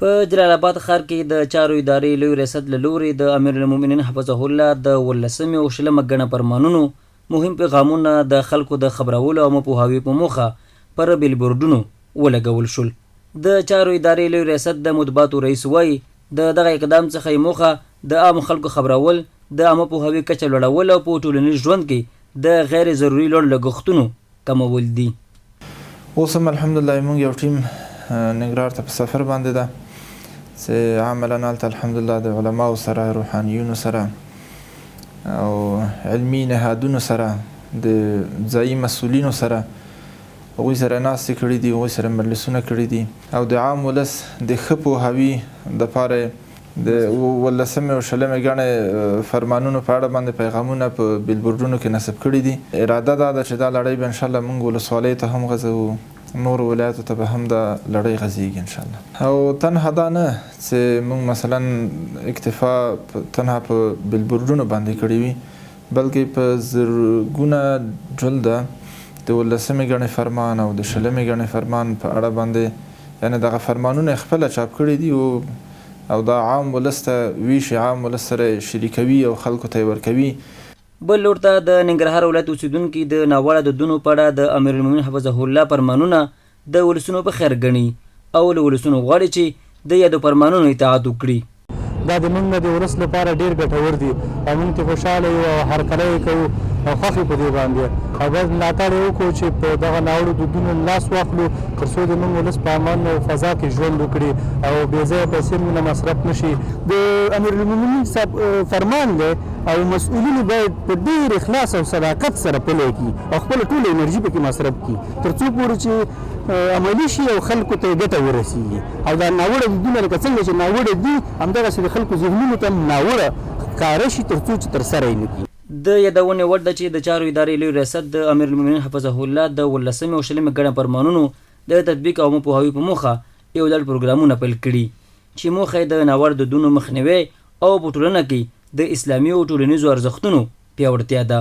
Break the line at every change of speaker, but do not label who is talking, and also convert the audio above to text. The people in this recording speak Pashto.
په جلال آباد ښار کې د چارو ادارې لوی ریاست له لوري د امیرالمؤمنین حفظه الله د 18 او 20 ګڼه فرمانونو مهم پیغامونه د خلکو د خبرولو او مپوهاوي په موخه پر بیلبورډونو ولګول شول. د چارو ادارې لوی ریاست د مطبوعاتو رئیس وایي د دغه اقدام څخه یې موخه د عامو خلکو خبرول، د عامه پوهاوي کچه لوړول او په ټولنیز ژوند کې د غیر ضروري لوړ لګښتونو کمول دي.
اوس هم الحمدلله موږ یو ټیم ننګرهار ته په سفر باندې ده چې عملاً هلته الحمدلله د علماو سره، روحانیونو سره او علمي نهادونو سره، د ځایي مسؤلینو سره هغوی سره ناستې کړي دي، هغوی سره مجلسونه کړي دي او د عام ولس د ښه پوهاوي دپاره د 18 او 20 ګڼې فرمانونو په اړه باندې پیغامونه په بیلبورډونو کې نصب کړي دي. اراده دا ده چې دا لړۍ به انشاءالله موږ ولسوالیو ته هم غځوو، نور ولایاتو ته به هم دا لړۍ غځېږي انشاءالله. او تنها دا نه چې موږ مثلا اکتفا تنها په بیلبورډونو باندې کړي وي، بلکې په زرګونه جلده د 18 ګڼې فرمان او د 20 ګڼې فرمان په اړه باندې یعنې دغه فرمانونه خپله چاپ کړي دي او دا عام ولس ته ویشي، عام ولس سره شریکوي او خلکو ته یې ورکوي.
بل لور ته د ننګرهار ولایت اوسیدونکي د ناوړه دودونو په اړه د امیرالمؤمنین حفظه الله فرمانونه د ولسونو په خیر ګڼي او له ولسونو غواړي چې د یادو فرمانونو اطاعت وکړي.
دا د موږ د ولس لپاره ډېر ګټور دي او موږ ته خوشحاله یو او هرکلی یې کوو او خوښ یې په دې باندې او باید ملاتړ یې وکړو چې په دغه ناوړو دودونو لاس واخلو تر څو د موږ ولس په امن او فضا کې ژوند وکړي او بې ځایه پیسې موږ نه مصرف نه شي. د امیرالمؤمنین صاحب فرمان دی او مسؤلینو باید په ډېر اخلاص او صداقت سره پلی کړي او خپله ټوله انرژي پکې مصرف کړي تر څو پورې چې عملي شي او خلکو ته یې ګټه ورسېږي. او دا ناوړه دودونه لکه څنګه چې ناوړه دي همدغسې د خلکو ذهنونو ته ناوړه ښکاره شي تر څو چې ترسره یې نه کړي.
د یادونې وړ ده چې د چارو ادارې لوی ریاست د امیرالمؤمنین حفظه الله د 18 او 20 ګڼه فرمانونو د تطبیق او مپوهاوي په موخه یو ډول پروګرامونه پیل کړي چې موخه یې د ناوړه دودونو مخنیوی او په ټولنه کې د اسلامي او ټولنیزو ارزښتونو پیاوړتیا ده.